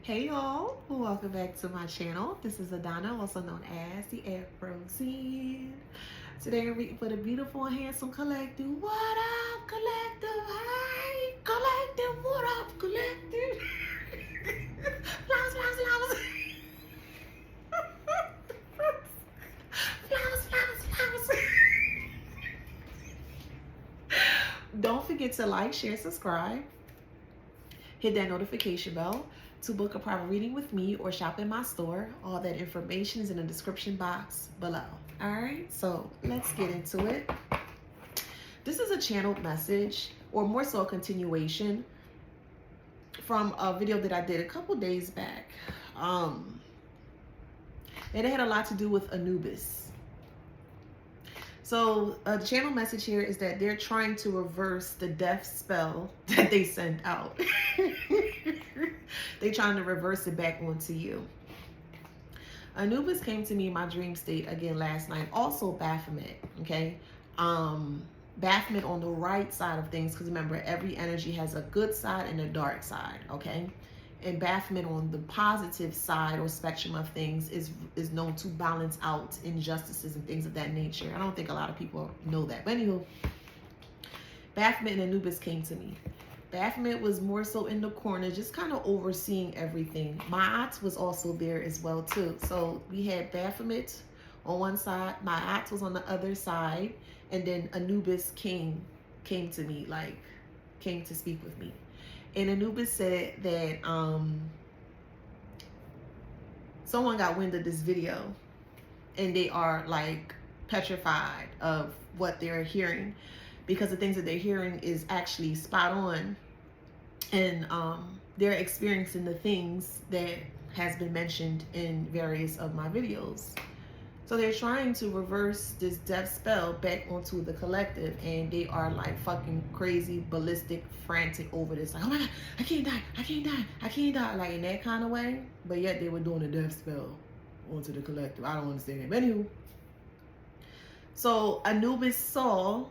Hey y'all, welcome back to my channel. This is Adana, also known as TheAfrozen. Today we're reading for the beautiful and handsome collective. What up, collective? Hey, collective, what up, collective? Flowers, flowers, flowers. Flowers, flowers, flowers. Don't forget to like, share, subscribe. Hit that notification bell to book a private reading with me or shop in my store. All that information is in the description box below. All right, so let's get into it. This is a channeled message, or more so a continuation from a video that I did a couple days back. And it had a lot to do with Anubis. So the channel message here is that they're trying to reverse the death spell that they sent out. They're trying to reverse it back onto you. Anubis came to me in my dream state again last night. Also Baphomet, okay? Baphomet on the right side of things, because remember, every energy has a good side and a dark side, okay? And Baphomet on the positive side or spectrum of things is known to balance out injustices and things of that nature. I don't think a lot of people know that. But anywho, Baphomet and Anubis came to me. Baphomet was more so in the corner, just kind of overseeing everything. Ma'at was also there as well too. So we had Baphomet on one side, Ma'at was on the other side, and then Anubis came to me, like came to speak with me. And Anubis said that someone got wind of this video and they are like petrified of what they're hearing, because the things that they're hearing is actually spot on, and they're experiencing the things that has been mentioned in various of my videos. So they're trying to reverse this death spell back onto the collective, and they are like fucking crazy, ballistic, frantic over this. Like, oh my God, I can't die, I can't die, I can't die, like in that kind of way. But yet they were doing a death spell onto the collective. I don't understand it. But anywho, so Anubis saw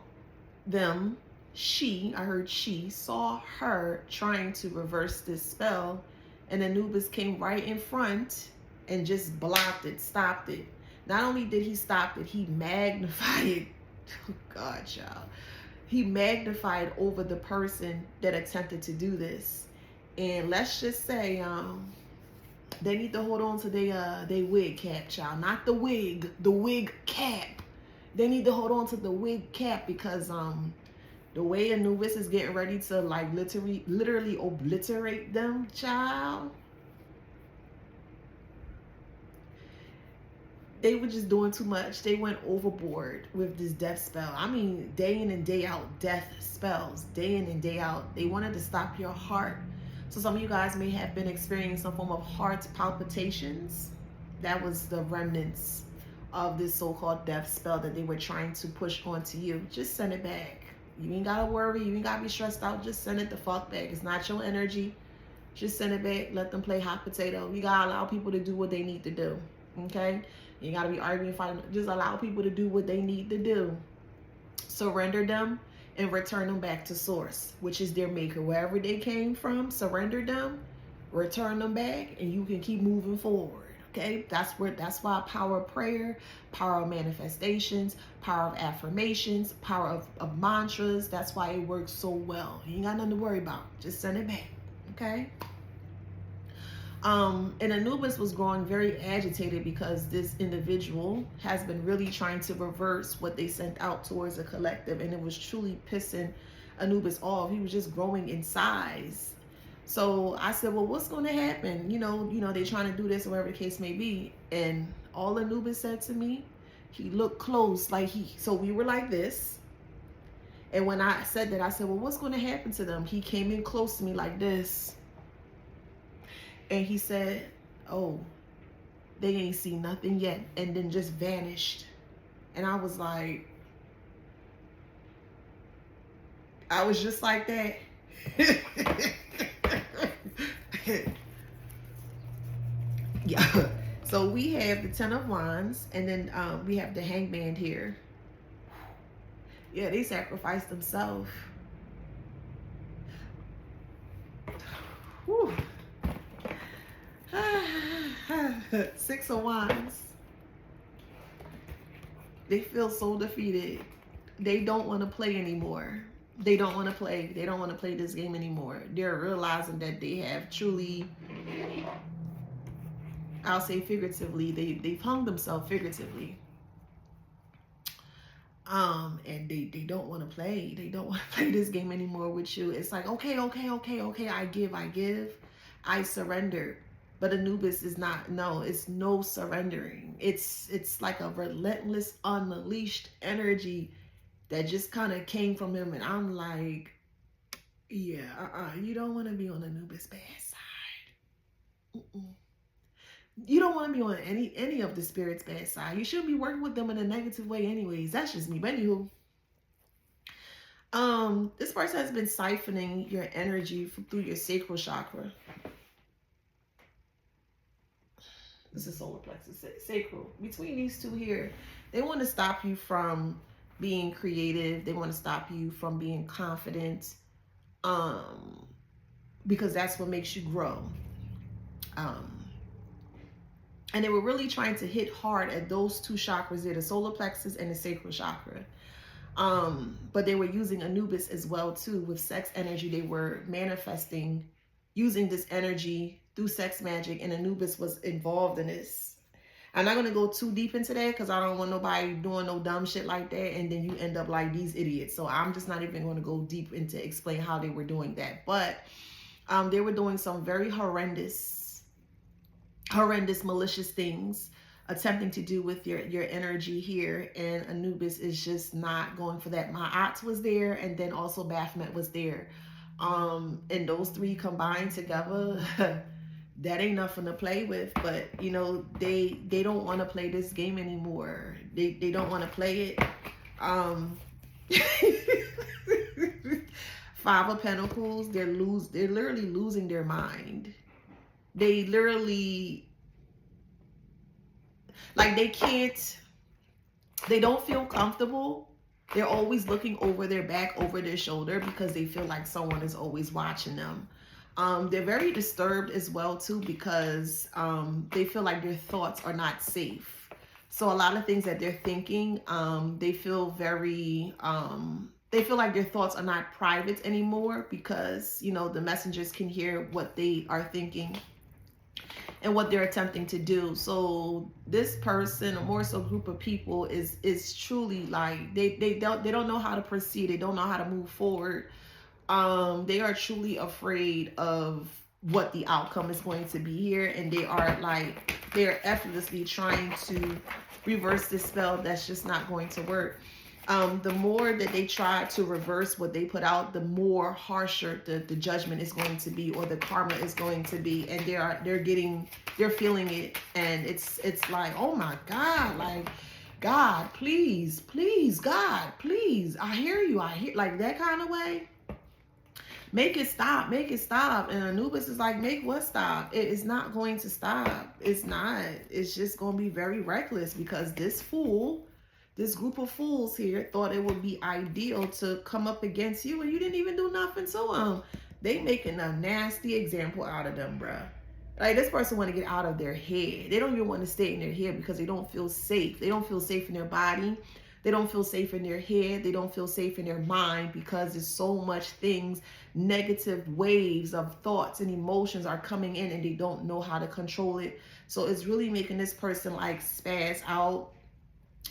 them. I heard she saw her trying to reverse this spell, and Anubis came right in front and just blocked it, stopped it. Not only did he stop it, he magnified it. Oh God, child. He magnified over the person that attempted to do this. And let's just say they need to hold on to their wig cap, child. Not the wig cap. They need to hold on to the wig cap, because the way Anubis is getting ready to like literally obliterate them, child. They were just doing too much. They went overboard with this death spell. I mean, day in and day out, death spells, day in and day out. They wanted to stop your heart. So some of you guys may have been experiencing some form of heart palpitations. That was the remnants of this so-called death spell that they were trying to push onto you. Just send it back. You ain't gotta worry. You ain't gotta be stressed out. Just send it the fuck back. It's not your energy. Just send it back. Let them play hot potato. You gotta allow people to do what they need to do. Okay? You gotta be arguing, fighting. Just allow people to do what they need to do. Surrender them and return them back to source, which is their maker. Wherever they came from, surrender them, return them back, and you can keep moving forward. Okay? That's why power of prayer, power of manifestations, power of affirmations, power of mantras, that's why it works so well. You ain't got nothing to worry about. Just send it back. Okay? And Anubis was growing very agitated because this individual has been really trying to reverse what they sent out towards the collective, and it was truly pissing Anubis off. He was just growing in size. So I said, well, what's going to happen? You know, they're trying to do this or whatever the case may be. And all Anubis said to me, he looked close, so we were like this. And when I said that, I said, well, what's going to happen to them? He came in close to me like this. And he said, oh, they ain't seen nothing yet. And then just vanished. And I was like, I was just like that. Yeah. So we have the Ten of Wands, and then we have the Hangman here. Yeah, they sacrificed themselves. Whew. Six of Wands. They feel so defeated. They don't want to play anymore. They don't want to play. They don't want to play this game anymore. They're realizing that they have truly, I'll say figuratively, they've hung themselves figuratively. And they don't want to play. They don't want to play this game anymore with you. It's like, okay, I give, I surrender. But Anubis is not, no, it's no surrendering. It's like a relentless, unleashed energy that just kind of came from him. And I'm like, yeah, you don't want to be on Anubis' bad side. You don't want to be on any of the spirit's bad side. You shouldn't be working with them in a negative way anyways. That's just me. But anywho, this person has been siphoning your energy through your sacral chakra. This is solar plexus, sacral. Between these two here, they want to stop you from being creative. They want to stop you from being confident, because that's what makes you grow. And they were really trying to hit hard at those two chakras there, the solar plexus and the sacral chakra. But they were using Anubis as well too with sex energy. They were manifesting using this energy through sex magic, and Anubis was involved in this. I'm not going to go too deep into that because I don't want nobody doing no dumb shit like that and then you end up like these idiots. So I'm just not even going to go deep into explain how they were doing that. But they were doing some very horrendous, malicious things, attempting to do with your energy here. And Anubis is just not going for that. Ma'at was there, and then also Baphomet was there. And those three combined together, that ain't nothing to play with. But you know, they don't want to play this game anymore. They don't want to play it. Five of Pentacles, they're literally losing their mind. They literally, like, they don't feel comfortable. They're always looking over their back, over their shoulder, because they feel like someone is always watching them. They're very disturbed as well too, because they feel like their thoughts are not safe. So a lot of things that they're thinking, they feel very, they feel like their thoughts are not private anymore, because, you know, the messengers can hear what they are thinking and what they're attempting to do. So this person, or more so group of people, is truly like, they don't know how to proceed. They don't know how to move forward. They are truly afraid of what the outcome is going to be here, and they're effortlessly trying to reverse this spell that's just not going to work. The more that they try to reverse what they put out, the more harsher the judgment is going to be, or the karma is going to be. And they're feeling it, and it's like, oh my God, like, God, please, God, please, I hear you, like that kind of way. Make it stop. And Anubis is like, make what stop? It is not going to stop. It's not. It's just going to be very reckless, because this group of fools here thought it would be ideal to come up against you, and you didn't even do nothing to them. They making a nasty example out of them, bruh. Like, this person want to get out of their head. They don't even want to stay in their head because they don't feel safe. They don't feel safe in their body. They don't feel safe in their head. They don't feel safe in their mind, because there's so much things, negative waves of thoughts and emotions are coming in, and they don't know how to control it. So it's really making this person like spaz out.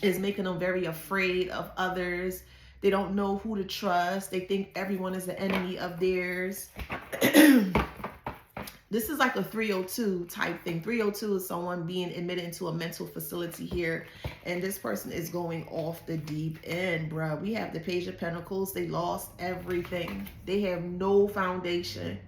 Is making them very afraid of others. They don't know who to trust. They think everyone is the enemy of theirs. This is like a 302 type thing. 302 is someone being admitted into a mental facility here. And this person is going off the deep end, bruh. We have the Page of Pentacles. They lost everything. They have no foundation.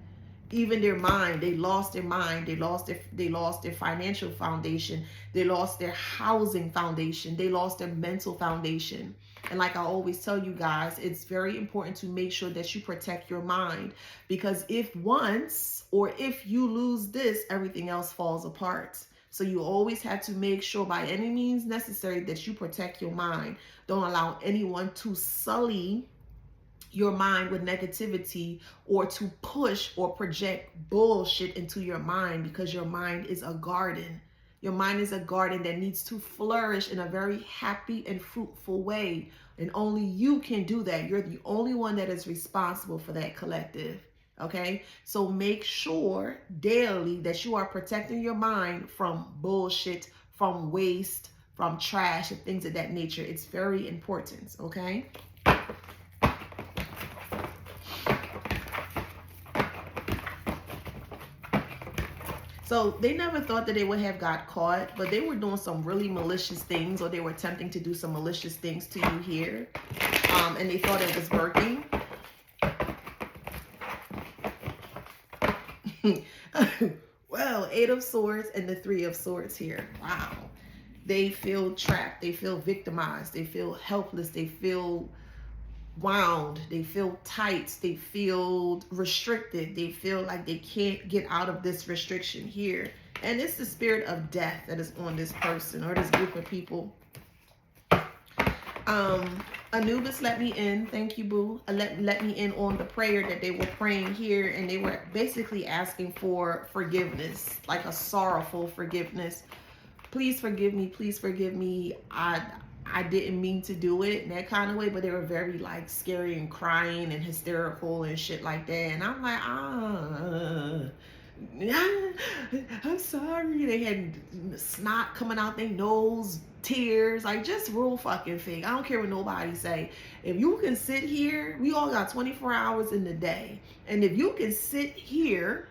Even their mind, they lost their mind. They lost their financial foundation. They lost their housing foundation. They lost their mental foundation. And like I always tell you guys, it's very important to make sure that you protect your mind, because if you lose this, everything else falls apart. So you always have to make sure by any means necessary that you protect your mind. Don't allow anyone to sully your mind with negativity, or to push or project bullshit into your mind, because your mind is a garden. Your mind is a garden that needs to flourish in a very happy and fruitful way. And only you can do that. You're the only one that is responsible for that collective. Okay? So make sure daily that you are protecting your mind from bullshit, from waste, from trash, and things of that nature. It's very important. Okay? So they never thought that they would have got caught, but they were doing some really malicious things, or they were attempting to do some malicious things to you here. And they thought it was working. Well, 8 of Swords and the 3 of Swords here. Wow. They feel trapped. They feel victimized. They feel helpless. They feel wound, they feel tight, they feel restricted, they feel like they can't get out of this restriction here. And it's the spirit of death that is on this person or this group of people. Anubis let me in. Thank you, boo. Let me in on the prayer that they were praying here, and they were basically asking for forgiveness, like a sorrowful forgiveness. Please forgive me. Please forgive me. I didn't mean to do it in that kind of way, but they were very like scary and crying and hysterical and shit like that. And I'm like, I'm sorry. They had snot coming out their nose, tears, like just real fucking fake. I don't care what nobody say. If you can sit here, we all got 24 hours in the day. And if you can sit here,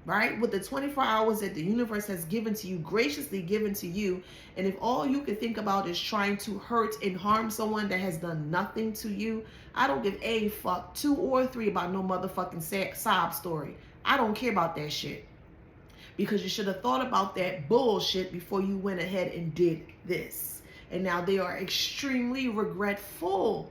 right, with the 24 hours that the universe has given to you, graciously given to you, and if all you can think about is trying to hurt and harm someone that has done nothing to you, I don't give a fuck 2 or 3 about no motherfucking sob story. I don't care about that shit. Because you should have thought about that bullshit before you went ahead and did this. And now they are extremely regretful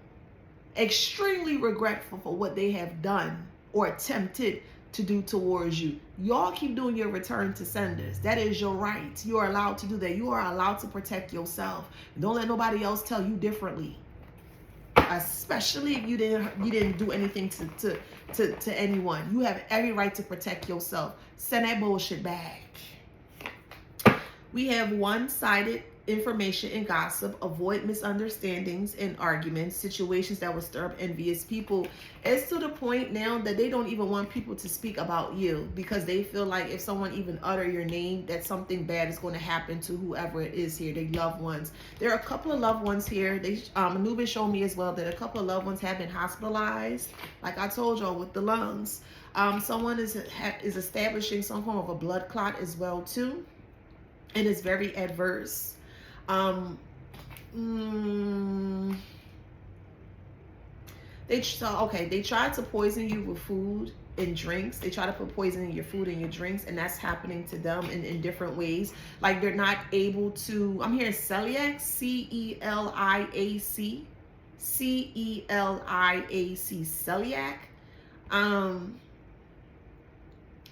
for what they have done or attempted to do towards you. Y'all keep doing your return to senders. That is your right. You are allowed to do that. You are allowed to protect yourself. Don't let nobody else tell you differently. Especially if you didn't do anything to anyone. You have every right to protect yourself. Send that bullshit back. We have one-sided information and gossip. Avoid misunderstandings and arguments, situations that will stir up envious people. It's to the point now that they don't even want people to speak about you, because they feel like if someone even utter your name, that something bad is going to happen to whoever it is here, their loved ones. There are a couple of loved ones here. Anubis showed me as well that a couple of loved ones have been hospitalized, like I told y'all, with the lungs. Someone is establishing some form of a blood clot as well too, and it's very adverse. They tried to poison you with food and drinks. They try to put poison in your food and your drinks, and that's happening to them in different ways. Like they're not able to, I'm hearing celiac, C-E-L-I-A-C, C-E-L-I-A-C, celiac.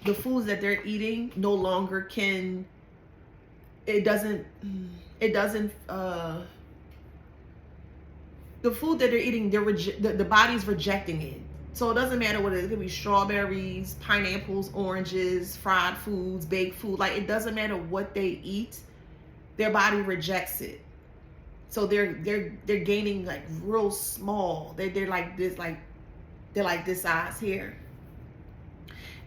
The foods that they're eating no longer can, the food that they're eating, the body's rejecting it. So it doesn't matter what it is. It could be strawberries, pineapples, oranges, fried foods, baked food. Like it doesn't matter what they eat, their body rejects it. So they're gaining like real small. They're like this, they're like this size here.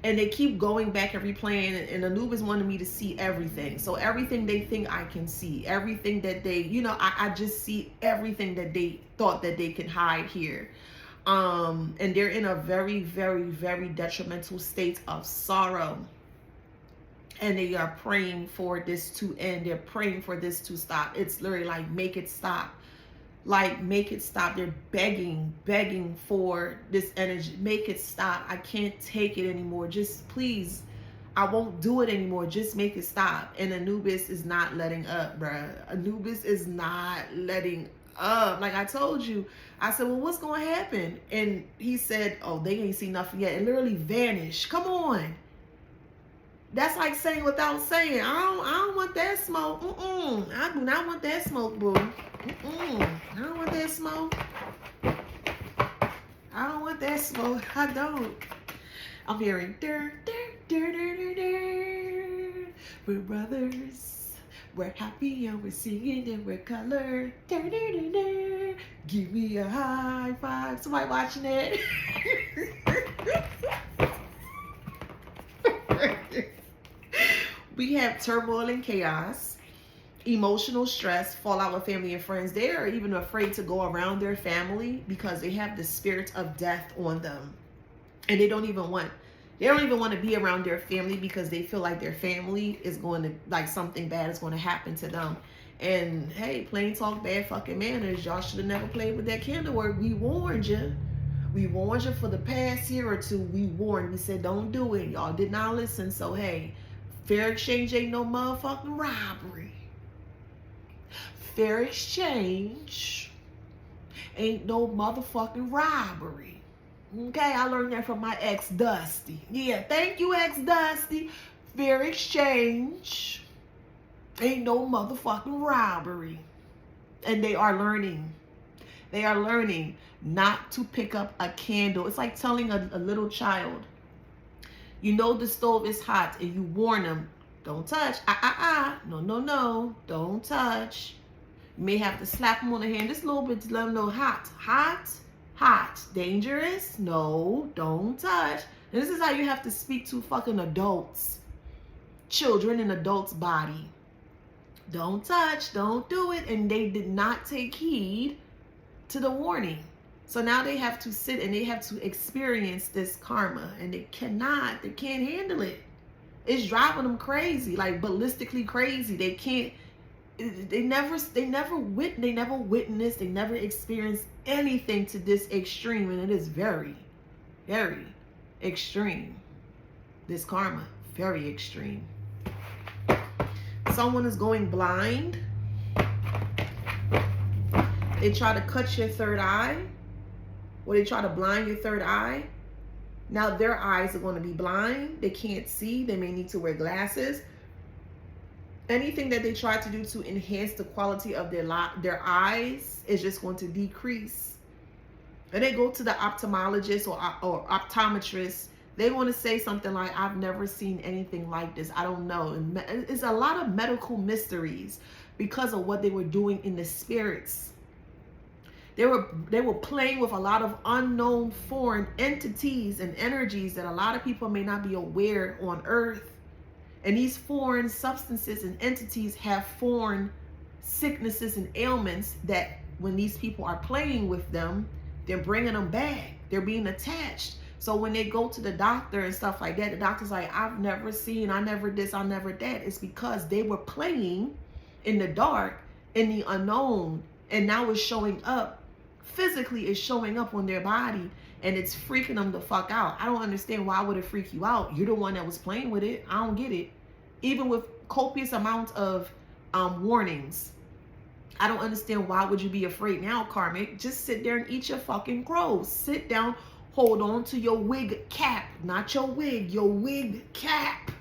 And they keep going back and replaying, and Anubis wanted me to see everything. So everything they think I can see, everything that they, I just see everything that they thought that they can hide here. And they're in a very, very, very detrimental state of sorrow. And they are praying for this to end. They're praying for this to stop. It's literally like, make it stop. Like, make it stop. They're begging for this energy. Make it stop. I can't take it anymore. Just please, I won't do it anymore. Just make it stop. And Anubis is not letting up, bruh. Anubis is not letting up. Like I told you, I said, well, what's going to happen? And he said, oh, they ain't seen nothing yet. It literally vanished. Come on. That's like saying without saying. I don't want that smoke. I do not want that smoke, boo. I don't want that smoke. I don't want that smoke. I don't. I'm hearing we're brothers. We're happy and we're singing and we're colored. Give me a high five. Somebody watching it? We have turmoil and chaos, emotional stress, fallout with family and friends. They are even afraid to go around their family because they have the spirit of death on them. And they don't even want to be around their family because they feel like their family is going to, like, something bad is going to happen to them. And hey, plain talk, bad fucking manners. Y'all should have never played with that candle work. We warned you. We warned you for the past year or two. We warned. We said don't do it. Y'all did not listen. So hey, fair exchange ain't no motherfucking robbery. Fair exchange ain't no motherfucking robbery. Okay, I learned that from my ex Dusty. Yeah, thank you, ex Dusty. Fair exchange ain't no motherfucking robbery. And they are learning. They are learning not to pick up a candle. It's like telling a little child, you know the stove is hot, and you warn them, don't touch. No, don't touch. You may have to slap them on the hand just a little bit to let them know hot. Dangerous? No, don't touch. And this is how you have to speak to fucking adults. Children in adults' body. Don't touch, don't do it. And they did not take heed to the warning. So now they have to sit and they have to experience this karma. And they can't handle it. It's driving them crazy, like ballistically crazy. They can't. They never witnessed, they never experienced anything to this extreme, and it is very, very extreme. This karma, very extreme. Someone is going blind. They try to cut your third eye, or they try to blind your third eye. Now their eyes are going to be blind. They can't see. They may need to wear glasses. Anything that they try to do to enhance the quality of their eyes is just going to decrease. And they go to the ophthalmologist or optometrist. They want to say something like, I've never seen anything like this. I don't know. And it's a lot of medical mysteries because of what they were doing in the spirits. They were playing with a lot of unknown foreign entities and energies that a lot of people may not be aware on Earth. And these foreign substances and entities have foreign sicknesses and ailments that when these people are playing with them, they're bringing them back. They're being attached. So when they go to the doctor and stuff like that, the doctor's like, I've never seen, I never this, I never that. It's because they were playing in the dark, in the unknown. And now it's showing up. Physically, it's showing up on their body. And it's freaking them the fuck out. I don't understand, why would it freak you out? You're the one that was playing with it. I don't get it. Even with copious amounts of warnings. I don't understand, why would you be afraid now, karmic? Just sit there and eat your fucking crows. Sit down, hold on to your wig cap. Not your wig, your wig cap.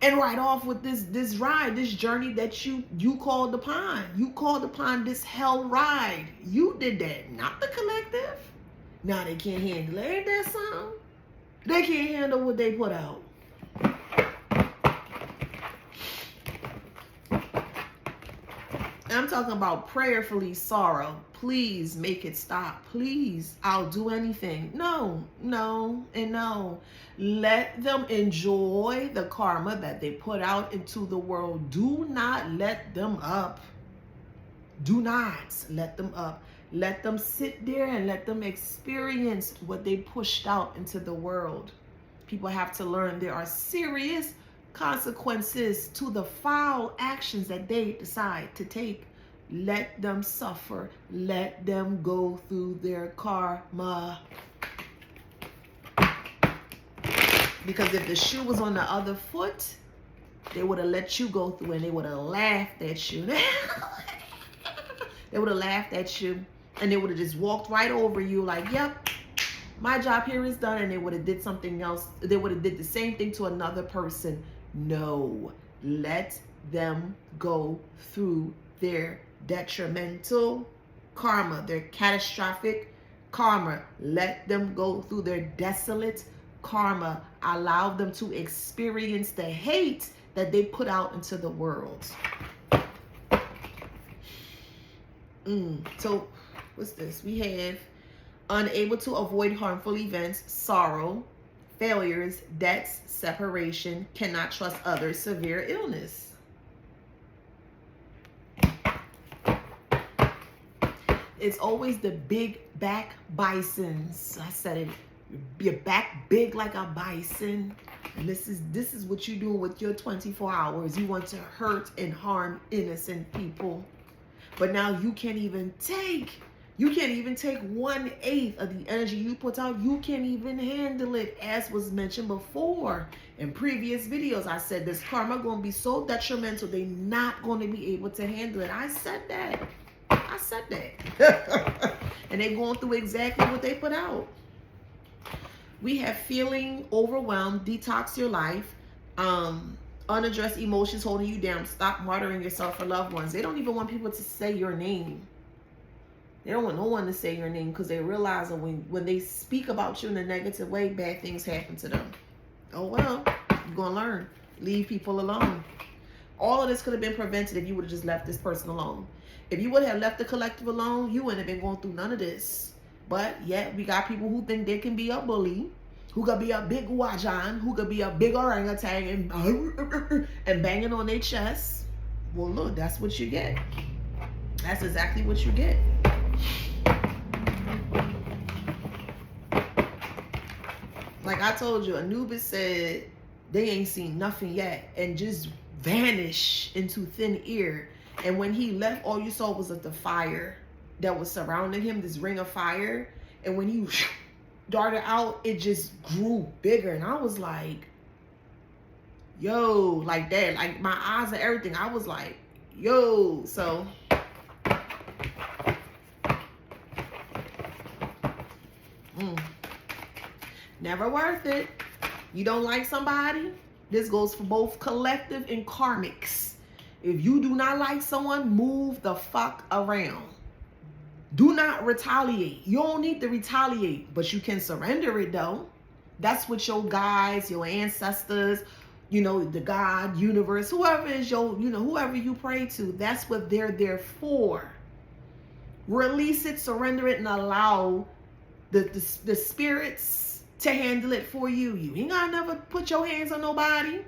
And ride off with this ride, this journey that you called upon. You called upon this hell ride. You did that, not the collective. Now they can't handle it. Ain't that something? They can't handle what they put out. I'm talking about prayerfully sorrow. Please make it stop. Please, I'll do anything. No. Let them enjoy the karma that they put out into the world. Do not let them up. Do not let them up. Let them sit there and let them experience what they pushed out into the world. People have to learn there are serious consequences to the foul actions that they decide to take. Let them suffer. Let them go through their karma. Because if the shoe was on the other foot, they would have let you go through and they would have laughed at you. They would have laughed at you and they would have just walked right over you like, yep, my job here is done. And they would have did something else. They would have did the same thing to another person. No, let them go through their detrimental karma, their catastrophic karma. Let them go through their desolate karma. Allow them to experience the hate that they put out into the world. So what's this? We have unable to avoid harmful events, sorrow, failures, debts, separation, cannot trust others, severe illness. It's always the big back bisons. I said it. Your back big like a bison. And this is what you do with your 24 hours. You want to hurt and harm innocent people. But now you can't even take 1/8 of the energy you put out. You can't even handle it, as was mentioned before in previous videos. I said this karma going to be so detrimental, they're not going to be able to handle it. I said that. And they're going through exactly what they put out. We have feeling overwhelmed, detox your life, unaddressed emotions holding you down. Stop martyring yourself for loved ones. They don't even want people to say your name. They don't want no one to say your name because they realize that when they speak about you in a negative way, bad things happen to them. Oh well, you're going to learn. Leave people alone. All of this could have been prevented if you would have just left this person alone. If you would have left the collective alone, you wouldn't have been going through none of this. But yet we got people who think they can be a bully, who could be a big wajan, who could be a big orangutan and banging on their chest. Well, look, that's what you get. That's exactly what you get. Like I told you, Anubis said they ain't seen nothing yet and just vanish into thin air. And when he left, all you saw was the fire that was surrounding him, this ring of fire. And when he darted out, it just grew bigger. And I was like, yo, like that, like my eyes and everything. I was like, yo. So never worth it. You don't like somebody? This goes for both collective and karmics. If you do not like someone, move the fuck around. Do not retaliate. You don't need to retaliate, but you can surrender it though. That's what your guides, your ancestors, the God, universe, whoever is whoever you pray to, that's what they're there for. Release it, surrender it, and allow the spirits to handle it for you. You ain't gotta never put your hands on nobody.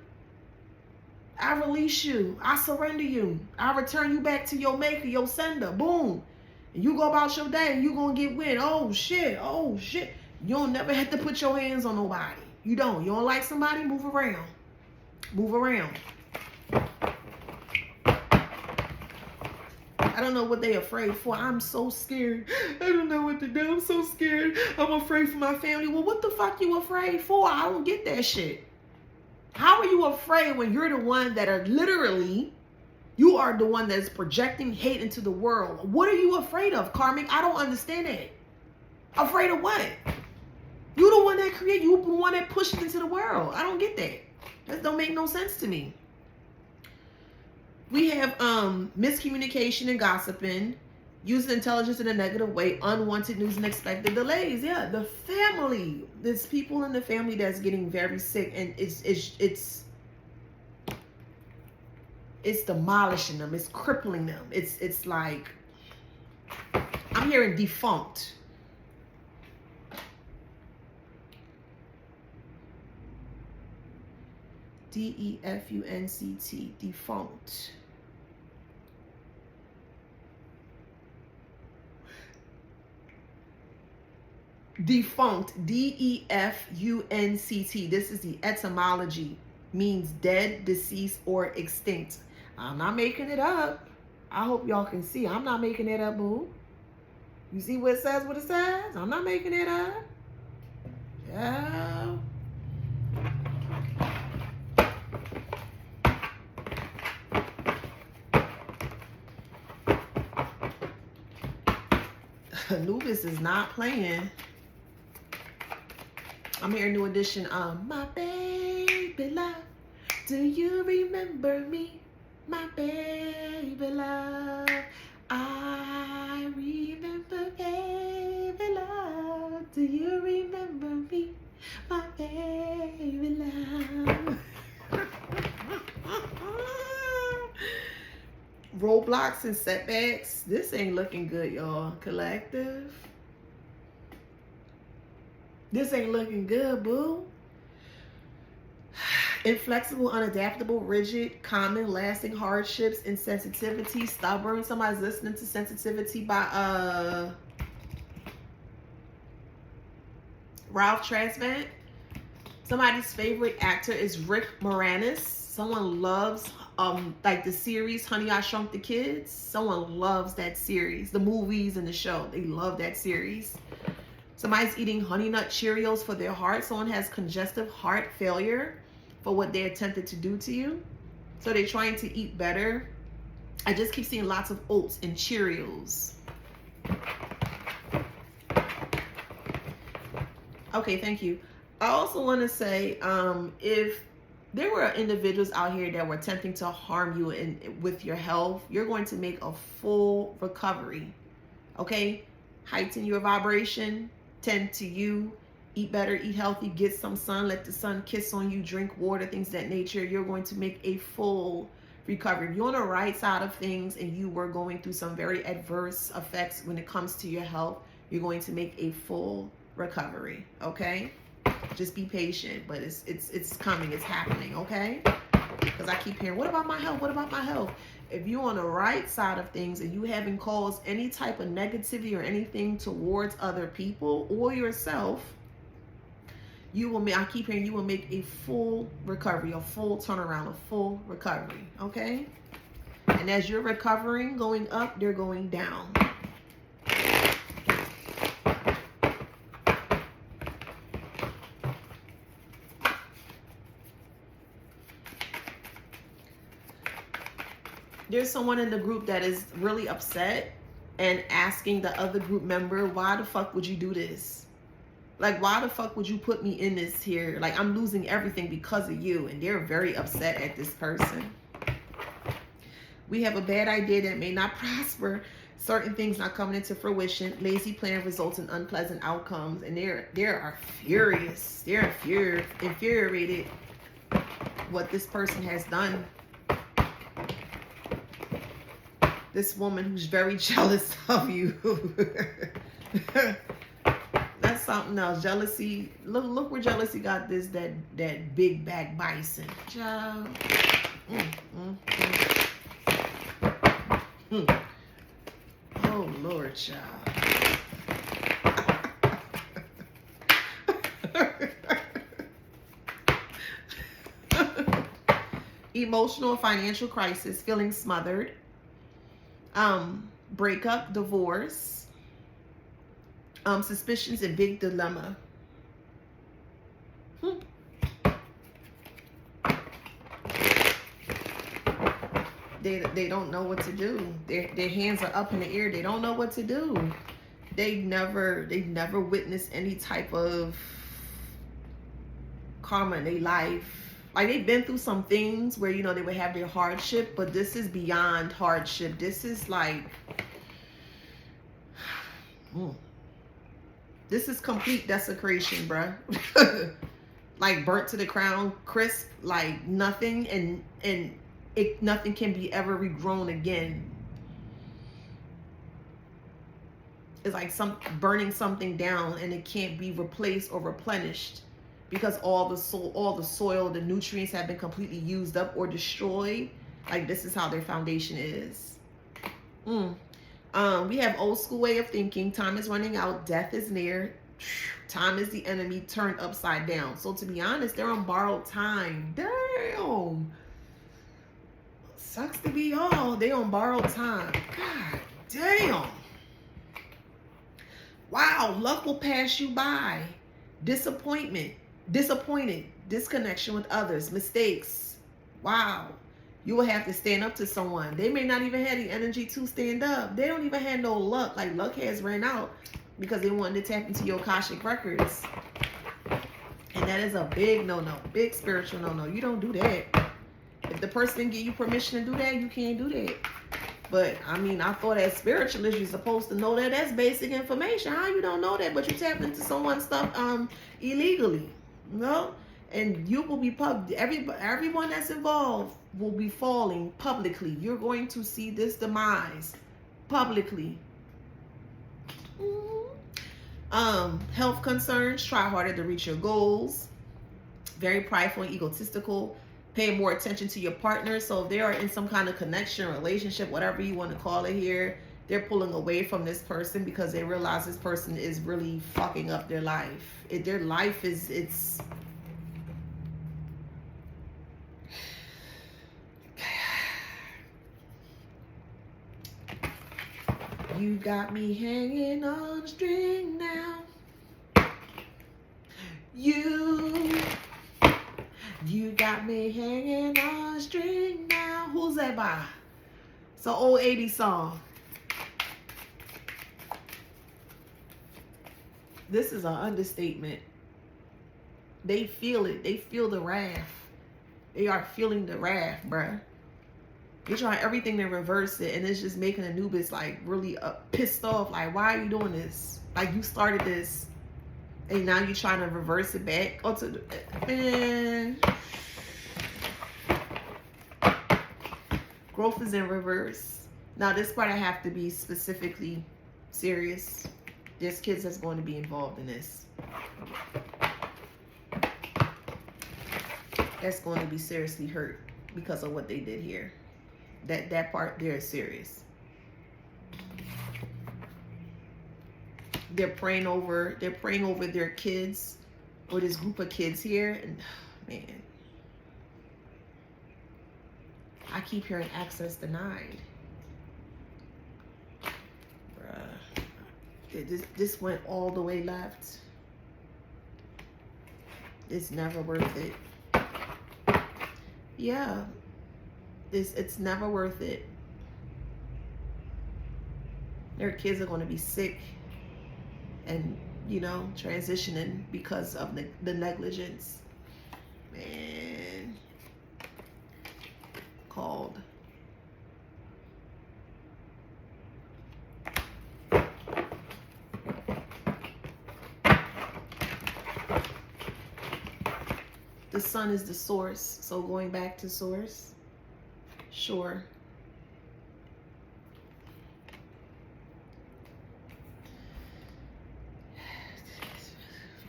I release you. I surrender you. I return you back to your maker, your sender. Boom. And you go about your day and you gonna get win. Oh shit. You don't never have to put your hands on nobody. You don't like somebody? Move around. I don't know what they afraid for. I'm so scared. I don't know what to do. I'm so scared. I'm afraid for my family. Well, what the fuck you afraid for? I don't get that shit. How are you afraid when you're the one that are literally, you are the one that's projecting hate into the world? What are you afraid of, karmic? I don't understand it. Afraid of what? You the one that created, you the one that pushed it into the world. I don't get that. That don't make no sense to me. We have miscommunication and gossiping, using intelligence in a negative way, unwanted news and expected delays. Yeah, the family. There's people in the family that's getting very sick, and it's demolishing them. It's crippling them. It's like, I'm hearing defunct. DEFUNCT, defunct. Defunct, DEFUNCT. This is the etymology, means dead, deceased, or extinct. I'm not making it up. I hope y'all can see. I'm not making it up, boo. You see what it says? I'm not making it up. Yeah. Anubis is not playing. I'm hearing New Edition. My baby love, do you remember me? My baby love, I remember baby love. Do you remember me? My baby love. roadblocks and setbacks. This ain't looking good, y'all. Collective. This ain't looking good, boo. Inflexible, unadaptable, rigid, common, lasting hardships, insensitivity, stubborn. Somebody's listening to Sensitivity by Ralph Tresvant. Somebody's favorite actor is Rick Moranis. Someone loves like the series Honey, I Shrunk the Kids. Someone loves that series, the movies and the show. They love that series. Somebody's eating Honey Nut Cheerios for their heart. Someone has congestive heart failure for what they attempted to do to you. So they're trying to eat better. I just keep seeing lots of oats and Cheerios. Okay, thank you. I also want to say, if there were individuals out here that were attempting to harm you with your health, you're going to make a full recovery. Okay? Heighten your vibration, tend to you, eat better, eat healthy, get some sun, let the sun kiss on you, drink water, things of that nature. You're going to make a full recovery. If you're on the right side of things and you were going through some very adverse effects when it comes to your health, you're going to make a full recovery. Okay? Just be patient, but it's coming, it's happening. Okay? Because I keep hearing, what about my health? What about my health? If you're on the right side of things and you haven't caused any type of negativity or anything towards other people or yourself, you will make, I keep hearing, you will make a full recovery, a full turnaround, a full recovery. Okay? And as you're recovering, going up, they're going down. There's someone in the group that is really upset and asking the other group member, why the fuck would you do this? Like, why the fuck would you put me in this here? Like, I'm losing everything because of you. And they're very upset at this person. We have a bad idea that may not prosper. Certain things not coming into fruition. Lazy plan results in unpleasant outcomes. And they are furious. They're infuriated what this person has done. This woman who's very jealous of you. That's something else. Jealousy. Look where jealousy got this, that big back bison. Child. Oh, Lord, child. Emotional financial crisis, feeling smothered. Breakup, divorce, suspicions, and big dilemma. They don't know what to do. Their hands are up in the air. They don't know what to do. They've never witnessed any type of karma in their life. Like, they've been through some things where, you know, they would have their hardship, but this is beyond hardship. This is like, this is complete desecration, bruh. Like, burnt to the crown, crisp, like nothing, and nothing can be ever regrown again. It's like burning something down and it can't be replaced or replenished. Because all the soil, the nutrients have been completely used up or destroyed. Like, this is how their foundation is. We have old school way of thinking. Time is running out. Death is near. Time is the enemy turned upside down. So to be honest, they're on borrowed time. Damn. Sucks to be y'all. They on borrowed time. God damn. Wow. Luck will pass you by. Disappointed, disconnection with others, mistakes. Wow. You will have to stand up to someone. They may not even have the energy to stand up. They don't even have no luck. Like, luck has ran out because they wanted to tap into your Akashic records. And that is a big no-no, big spiritual no-no. You don't do that. If the person didn't give you permission to do that, you can't do that. But, I mean, I thought as spiritualists, you're supposed to know that. That's basic information. How you don't know that, but you tapped into someone's stuff illegally? You know? And you will be everyone that's involved will be falling publicly. You're going to see this demise publicly. Health concerns, try harder to reach your goals. Very prideful and egotistical. Pay more attention to your partner. So if they are in some kind of connection, relationship, whatever you want to call it here, they're pulling away from this person because they realize this person is really fucking up their life. Their life is, it's... You got me hanging on a string now. You got me hanging on a string now. Who's that by? It's an old 80s song. This is an understatement. They feel it. They feel the wrath. They are feeling the wrath, bruh. You're trying everything to reverse it, and it's just making Anubis like really pissed off. Like, why are you doing this? Like, you started this, and now you're trying to reverse it back. Oh, man. Growth is in reverse. Now, this part I have to be specifically serious. There's kids that's going to be involved in this. That's going to be seriously hurt because of what they did here. That part there is serious. They're praying over their kids, or this group of kids here, and man, I keep hearing access denied. Bruh. This went all the way left. It's never worth it. Yeah. It's never worth it. Their kids are going to be sick and, you know, transitioning because of the negligence. Man. Called. The sun is the source, so going back to source. Sure.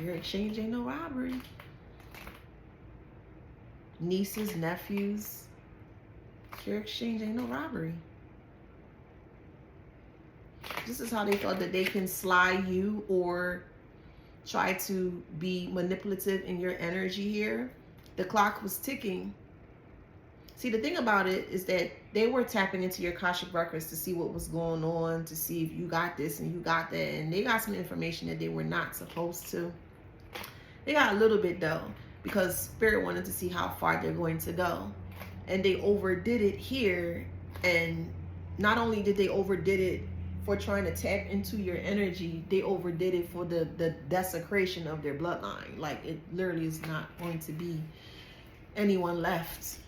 Your exchange ain't no robbery. Nieces, nephews. Your exchange ain't no robbery. This is how they thought that they can slide you or try to be manipulative in your energy here. The clock was ticking. See, the thing about it is that they were tapping into your Akashic records to see what was going on, to see if you got this and you got that. And they got some information that they were not supposed to. They got a little bit, though, because Spirit wanted to see how far they're going to go. And they overdid it here. And not only did they overdid it for trying to tap into your energy, they overdid it for the desecration of their bloodline. Like, it literally is not going to be anyone left.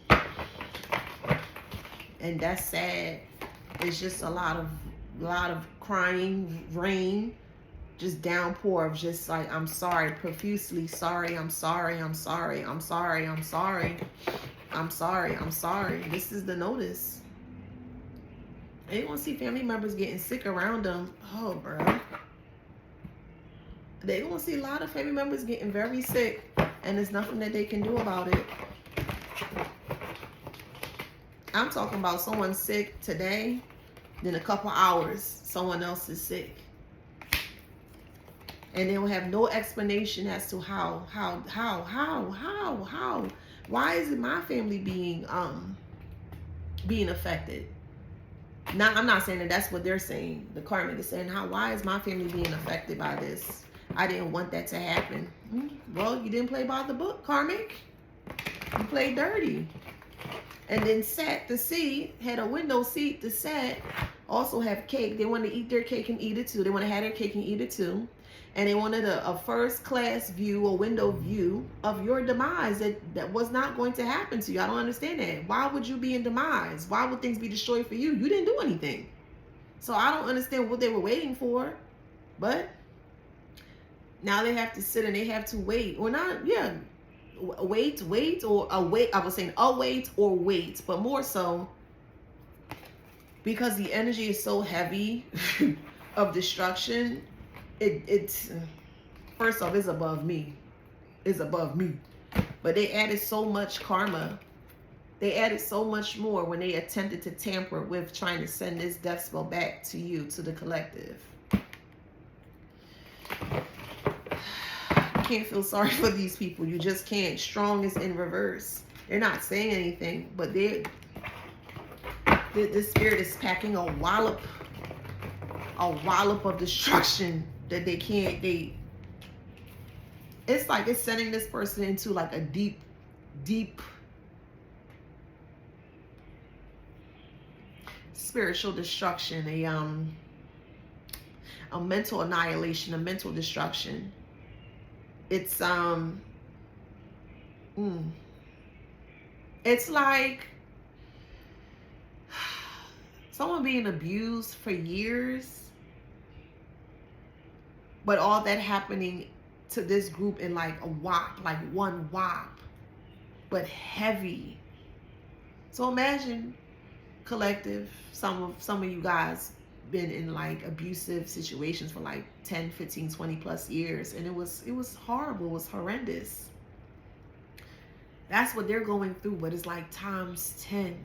And that's sad. It's just a lot of crying, rain, just downpour of just like, I'm sorry, profusely sorry, I'm sorry, I'm sorry, I'm sorry, I'm sorry, I'm sorry, I'm sorry. This is the notice. And you're gonna see family members getting sick around them. Oh, bro. They're gonna see a lot of family members getting very sick, and there's nothing that they can do about it. I'm talking about someone sick today, then a couple hours, someone else is sick. And they will have no explanation as to how. Why is it my family being affected? Now, I'm not saying that that's what they're saying. The karmic is saying, why is my family being affected by this? I didn't want that to happen. Well, you didn't play by the book, karmic. You played dirty. And then Sat, the seed, had a window seat. The Sat also have cake. They want to eat their cake and eat it too. They want to have their cake and eat it too. And they wanted a first class view, a window view of your demise that was not going to happen to you. I don't understand that. Why would you be in demise? Why would things be destroyed for you? You didn't do anything. So I don't understand what they were waiting for. But now they have to sit and they have to wait. Or not, yeah. wait, or await. I was saying await or wait, but more so because the energy is so heavy of destruction. It's first off, it's above me. It's above me. But they added so much karma. They added so much more when they attempted to tamper with trying to send this death spell back to you, to the collective. You can't feel sorry for these people. You just can't. Strong is in reverse. They're not saying anything, but this spirit is packing a wallop of destruction that they can't. It's like it's sending this person into like a deep spiritual destruction, a mental annihilation, a mental destruction. It's it's like someone being abused for years, but all that happening to this group in like a whop, like one whop, but heavy. So imagine, collective, some of you guys been in like abusive situations for like 10, 15, 20 plus years, and it was horrible, it was horrendous. That's what they're going through, but it's like times 10.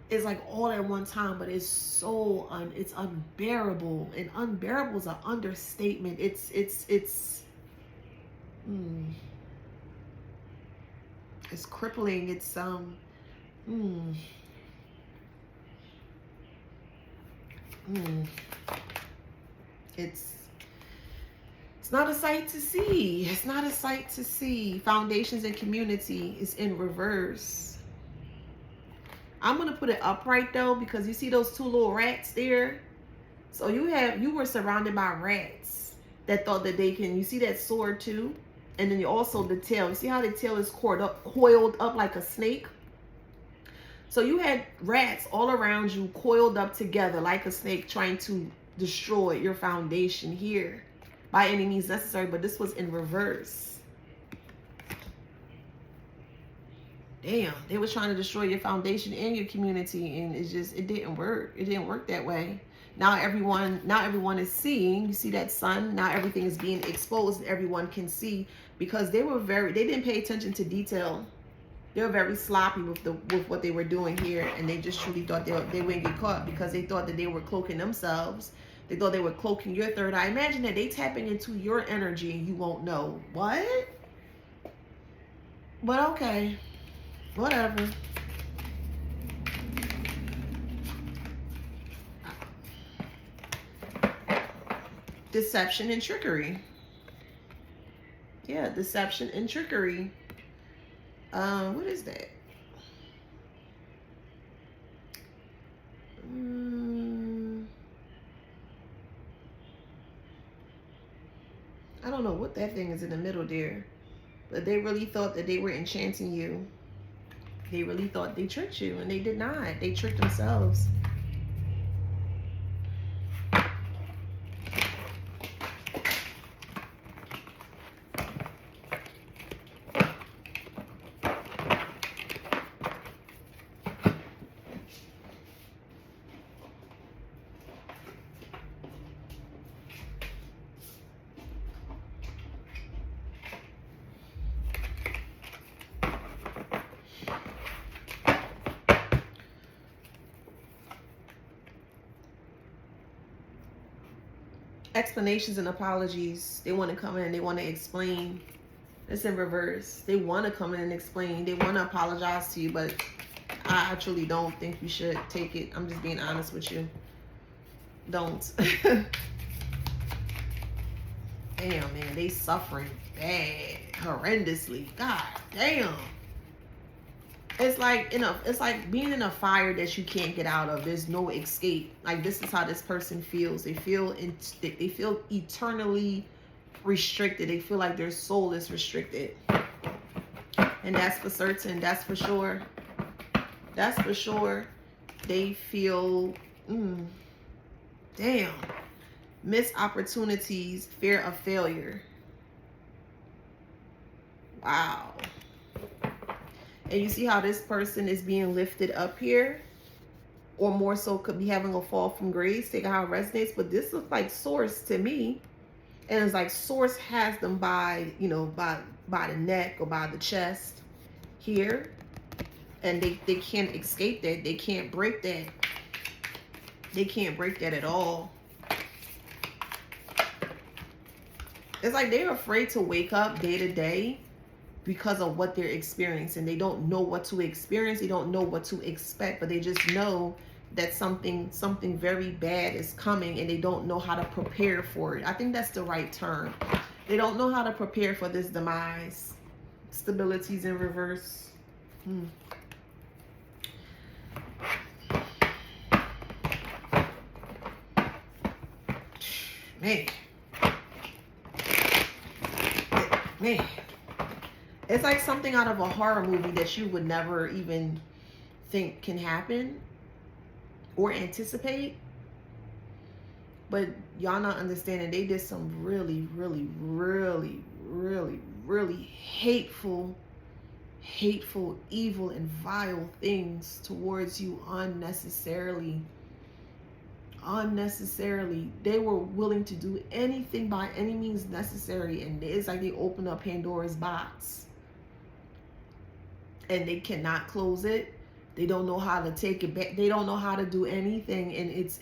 It's like all at one time, but it's so it's unbearable, and unbearable is an understatement. It's crippling. It's it's not a sight to see. It's not a sight to see. Foundations and community is in reverse. I'm gonna put it upright though, because you see those two little rats there. So you were surrounded by rats that thought that they can. You see that sword too, and then you also the tail. You see how the tail is coiled up like a snake. So you had rats all around you, coiled up together like a snake, trying to destroy your foundation here by any means necessary. But this was in reverse. Damn, they were trying to destroy your foundation and your community, and it didn't work. It didn't work that way. Now everyone is seeing. You see that sun? Now everything is being exposed, and everyone can see, because they didn't pay attention to detail. They were very sloppy with what they were doing here, and they just truly thought they wouldn't get caught, because they thought that they were cloaking themselves. They thought they were cloaking your third eye. Imagine that they tapping into your energy and you won't know. What? But okay. Whatever. Deception and trickery. Yeah, deception and trickery. What is that? I don't know what that thing is in the middle there. But they really thought that they were enchanting you. They really thought they tricked you, and they did not. They tricked themselves. Explanations and apologies. They want to come in and they want to explain. It's in reverse. They want to come in and explain. They want to apologize to you, but I truly don't think you should take it. I'm just being honest with you. Don't. Damn, man, they suffering bad, horrendously. God damn. It's like it's like being in a fire that you can't get out of. There's no escape. Like, this is how this person feels. They feel eternally restricted. They feel like their soul is restricted. And that's for certain. That's for sure. That's for sure. They feel damn. Missed opportunities, fear of failure. Wow. And you see how this person is being lifted up here? Or more so could be having a fall from grace. Take how it resonates. But this looks like source to me. And it's like source has them by, you know, by the neck or by the chest here. And they can't escape that. They can't break that. They can't break that at all. It's like they're afraid to wake up day to day because of what they're experiencing. They don't know what to experience. They don't know what to expect, but they just know that something very bad is coming, and they don't know how to prepare for it. I think that's the right term. They don't know how to prepare for this demise. Stability's in reverse. Man, it's like something out of a horror movie that you would never even think can happen or anticipate. But y'all not understanding, they did some really, really, really, really, really hateful, evil, and vile things towards you unnecessarily. They were willing to do anything by any means necessary, and it's like they opened up Pandora's box and they cannot close it. They don't know how to take it back. They don't know how to do anything, and it's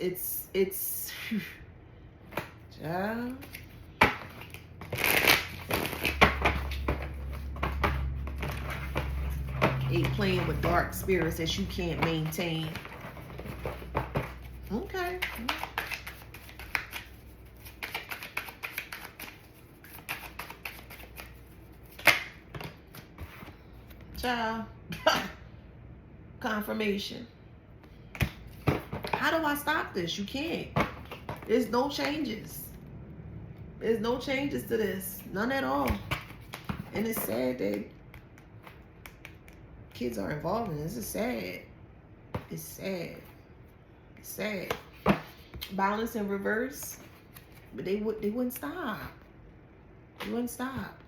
yeah. Ain't playing with dark spirits that you can't maintain. Okay. Child. Confirmation. How do I stop this? You can't. There's no changes. There's no changes to this. None at all. And it's sad that kids are involved in this. It's sad. It's sad. It's sad. Balance in reverse. But they wouldn't stop. They wouldn't stop.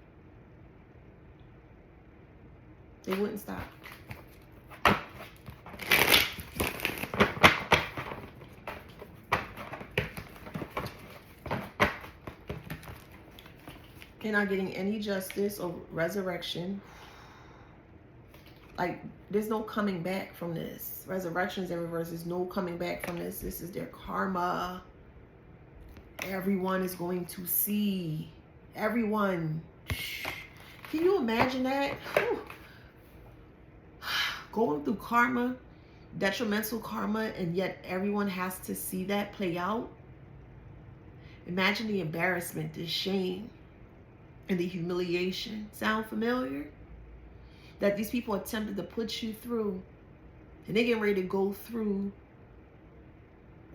They wouldn't stop. They're not getting any justice or resurrection. Like, there's no coming back from this. Resurrections in reverse. There's no coming back from this. This is their karma. Everyone is going to see. Everyone. Can you imagine that? Whew. Going through karma, detrimental karma, and yet everyone has to see that play out. Imagine the embarrassment, the shame, and the humiliation. Sound familiar? That these people attempted to put you through, and they getting ready to go through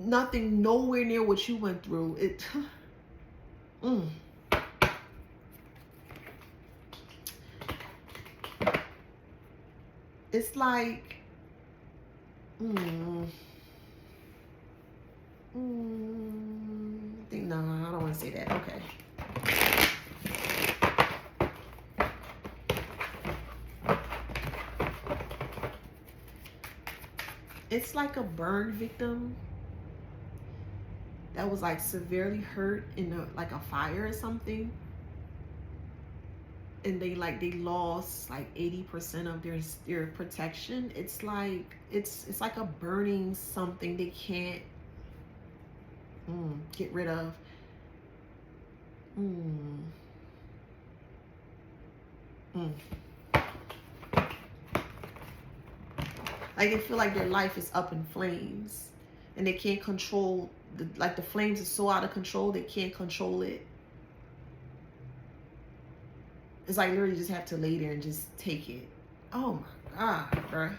nothing, nowhere near what you went through. It. It's like, no, I don't want to say that. Okay. It's like a burn victim that was like severely hurt in like a fire or something. And they lost like 80% of their protection. It's like it's like a burning something they can't get rid of. Like they feel like their life is up in flames, and they can't control the flames are so out of control they can't control it. It's like literally just have to lay there and just take it. Oh my God, bruh.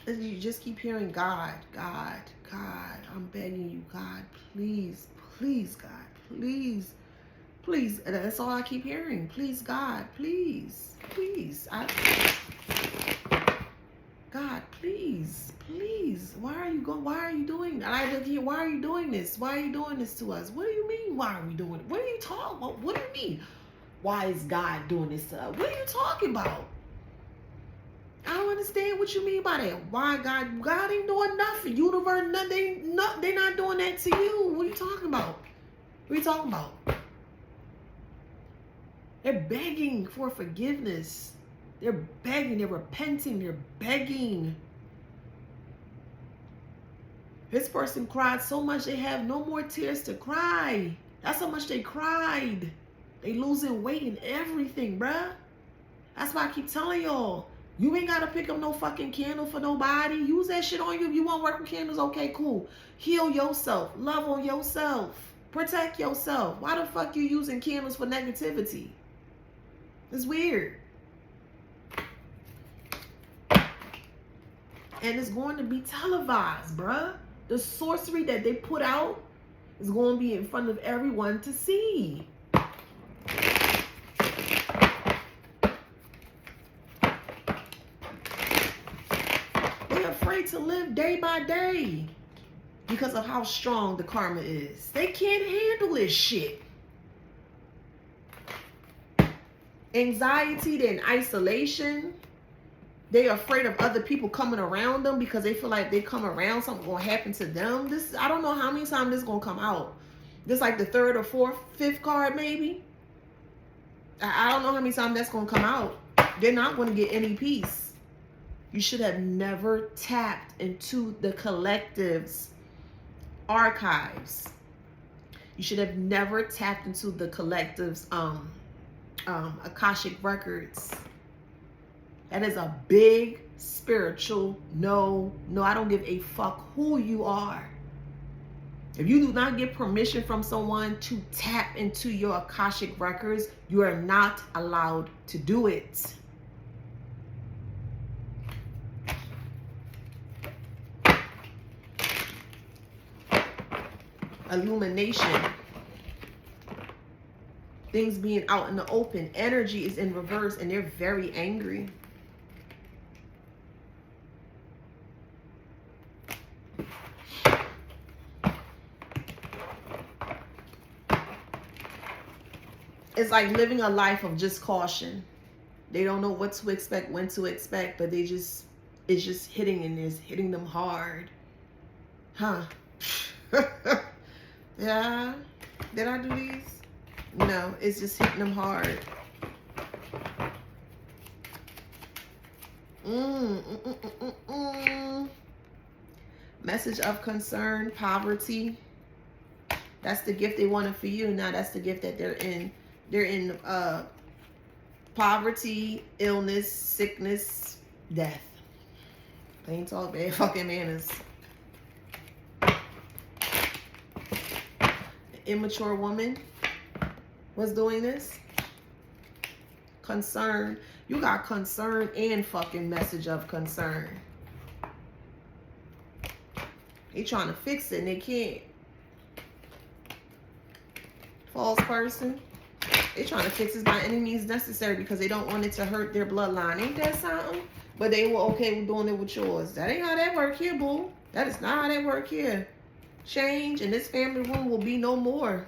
You just keep hearing God, God, God. I'm begging you, God, please, please, God, please, please. And that's all I keep hearing. Please, God, please, please. God, please. please, please, why are you going? Why are you doing that? I live here. Why are you doing this? Why are you doing this to us? What do you mean? Why are we doing it? What are you talking about? What do you mean? Why is God doing this to us? What are you talking about? I don't understand what you mean by that. Why God ain't doing nothing. Universe, nothing. They're not doing that to you. What are you talking about? What are you talking about? They're begging for forgiveness. They're begging. They're repenting. They're begging. This person cried so much they have no more tears to cry. That's how much they cried. They losing weight and everything, bruh. That's why I keep telling y'all, you ain't got to pick up no fucking candle for nobody. Use that shit on you. If you want to work with candles, okay, cool. Heal yourself. Love on yourself. Protect yourself. Why the fuck you using candles for negativity? It's weird. And it's going to be televised, bruh. The sorcery that they put out is going to be in front of everyone to see. They're afraid to live day by day because of how strong the karma is. They can't handle this shit. Anxiety, they're in isolation. They're afraid of other people coming around them because they feel like they come around, something's going to happen to them. This, I don't know how many times this is going to come out. This like the third or fourth, fifth card maybe. I don't know how many times that's going to come out. They're not going to get any peace. You should have never tapped into the collective's archives. You should have never tapped into the collective's Akashic records. That is a big spiritual no. I don't give a fuck who you are. If you do not get permission from someone to tap into your Akashic records, you are not allowed to do it. Illumination. Things being out in the open. Energy is in reverse and they're very angry. It's like living a life of just caution. They don't know what to expect, when to expect, but it's just hitting them hard. Huh? Yeah. Did I do these? No, it's just hitting them hard. Message of concern, poverty. That's the gift they wanted for you. Now that's the gift that they're in. They're in poverty, illness, sickness, death. Plain talk, bad fucking manners. Immature woman was doing this. Concern. You got concern and fucking message of concern. They trying to fix it and they can't. False person. They trying to fix it by any means necessary because they don't want it to hurt their bloodline. Ain't that something? But they were okay with doing it with yours. That ain't how that work here, boo. That is not how that work here. Change in this family room will be no more.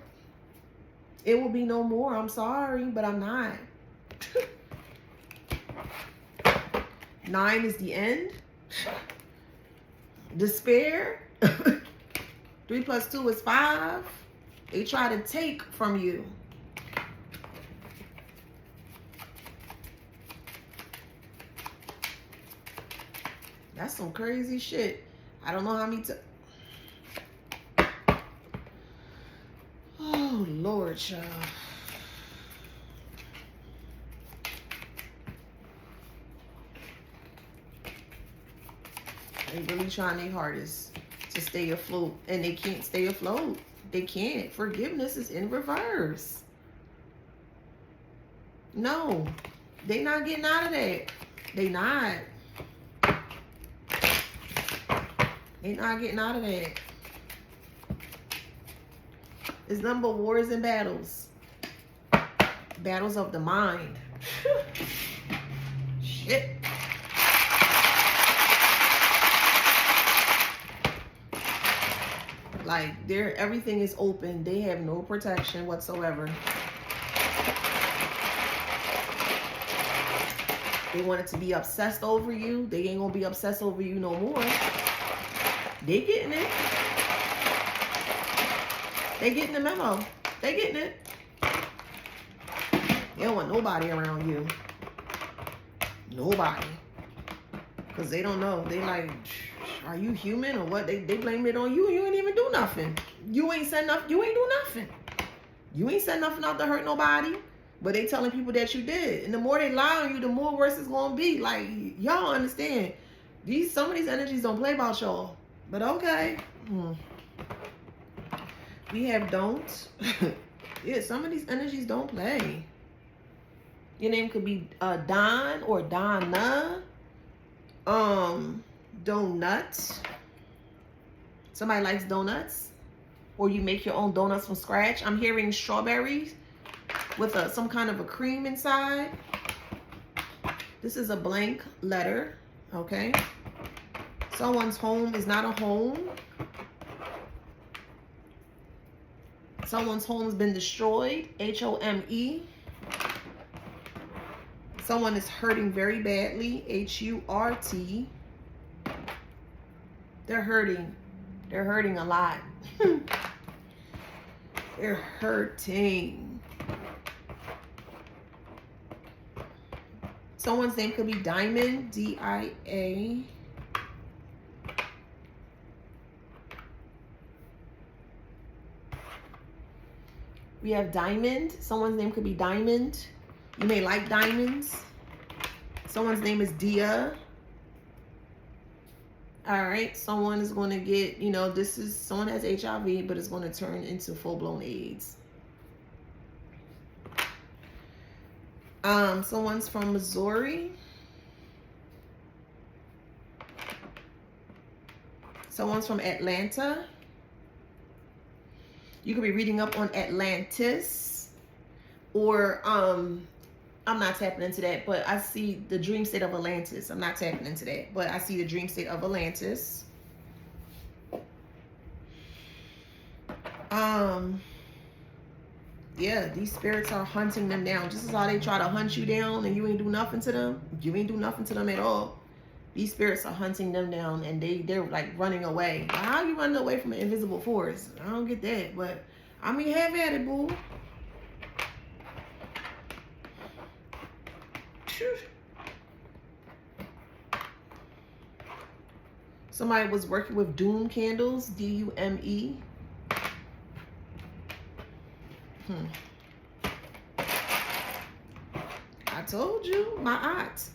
It will be no more. I'm sorry, but I'm not. 9 is the end. Despair. 3 plus 2 is 5. They try to take from you. That's some crazy shit. I don't know how many oh, Lord, child. They really trying their hardest to stay afloat. And they can't stay afloat. They can't. Forgiveness is in reverse. No. They not getting out of that. They not. They not getting out of that. It's number wars and battles. Battles of the mind. Shit. Like, everything is open. They have no protection whatsoever. They wanted to be obsessed over you. They ain't gonna be obsessed over you no more. They getting it. They getting the memo. They getting it. They don't want nobody around you. Nobody. Because they don't know. They like, are you human or what? They blame it on you. You ain't even do nothing. You ain't said nothing. You ain't do nothing. You ain't said nothing out to hurt nobody. But they telling people that you did. And the more they lie on you, the more worse it's going to be. Like, y'all understand. Some of these energies don't play about y'all. But okay. We have don't. Yeah, some of these energies don't play. Your name could be Don or Donna. Donuts. Somebody likes donuts. Or you make your own donuts from scratch. I'm hearing strawberries with some kind of a cream inside. This is a blank letter, okay? Someone's home is not a home. Someone's home has been destroyed, H-O-M-E. Someone is hurting very badly, H-U-R-T. They're hurting. They're hurting a lot. They're hurting. Someone's name could be Diamond, D-I-A. We have Diamond. Someone's name could be Diamond. You may like diamonds. Someone's name is Dia. All right. Someone is going to get, someone has HIV, but it's going to turn into full-blown AIDS. Someone's from Missouri. Someone's from Atlanta. You could be reading up on Atlantis, or I'm not tapping into that, but I see the dream state of Atlantis. I'm not tapping into that, but I see the dream state of Atlantis. Yeah, these spirits are hunting them down. Just as how they try to hunt you down and you ain't do nothing to them. You ain't do nothing to them at all. These spirits are hunting them down and they're like running away. How are you running away from an invisible force? I don't get that, but I mean, have at it, boo. Somebody was working with doom candles, D-U-M-E. I told you, my aunt.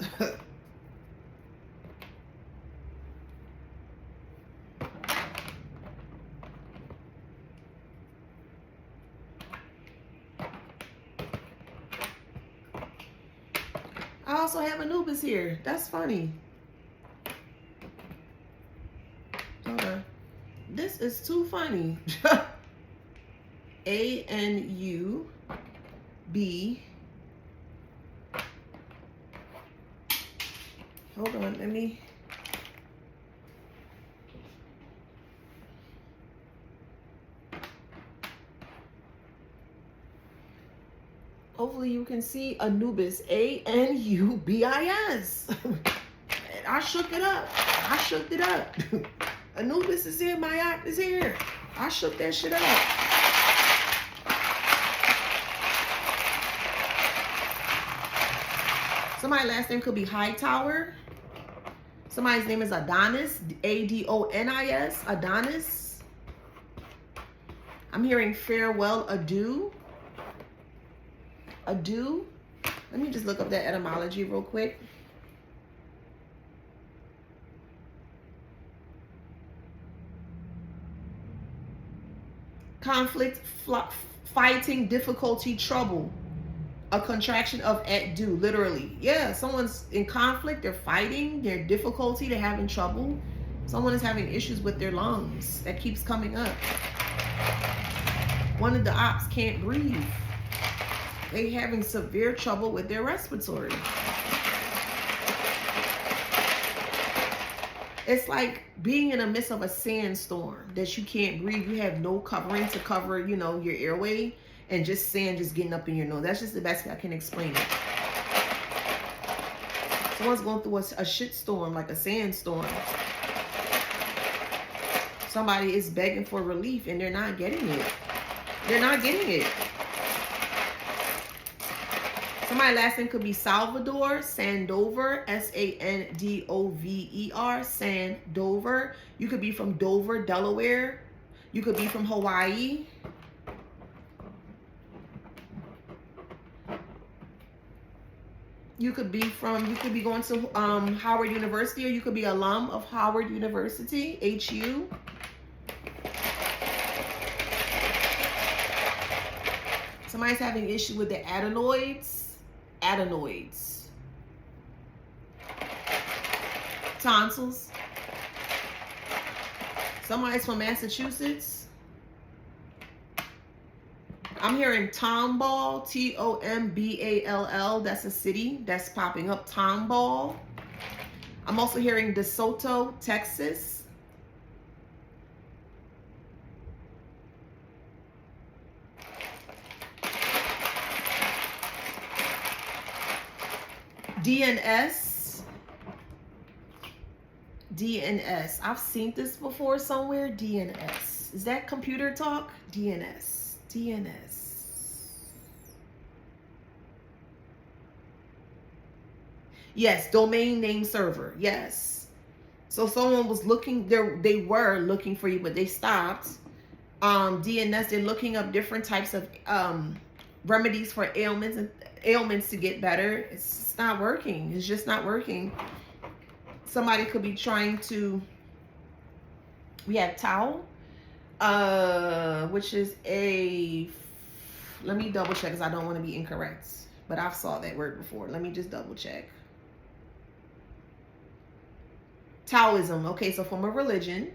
I also have Anubis here. That's funny. Okay. This is too funny. A-N-U-B. Hold on, let me. Hopefully you can see Anubis, A-N-U-B-I-S. I shook it up. I shook it up. Anubis is here. My aunt is here. I shook that shit up. Somebody's last name could be Hightower. Somebody's name is Adonis, A-D-O-N-I-S, Adonis. I'm hearing farewell, adieu. Adieu. Let me just look up that etymology real quick. Conflict, fighting, difficulty, trouble. A contraction of adieu, literally. Yeah, someone's in conflict, they're fighting, they're difficulty, they're having trouble. Someone is having issues with their lungs. That keeps coming up. One of the ops can't breathe. They're having severe trouble with their respiratory. It's like being in the midst of a sandstorm that you can't breathe. You have no covering to cover, you know, your airway, and just sand just getting up in your nose. That's just the best way I can explain it. Someone's going through a shit storm, like a sandstorm. Somebody is begging for relief and they're not getting it. They're not getting it. Somebody's last name could be Salvador, Sandover, Sandover, Sandover. You could be from Dover, Delaware. You could be from Hawaii. You could be going to Howard University, or you could be alum of Howard University, HU. Somebody's having issue with the adenoids, tonsils. Somebody's from Massachusetts. I'm hearing Tomball, Tomball. That's a city that's popping up, Tomball. I'm also hearing DeSoto, Texas. DNS. I've seen this before somewhere. DNS. Is that computer talk? DNS. Yes, domain name server. Yes. So someone was looking there. They were looking for you, but they stopped. DNS. They're looking up different types of remedies for ailments to get better. It's not working. It's just not working. Somebody could be trying to. We have Tau, which is a. Let me double check because I don't want to be incorrect. But I've saw that word before. Let me just double check. Taoism. Okay, so from a religion.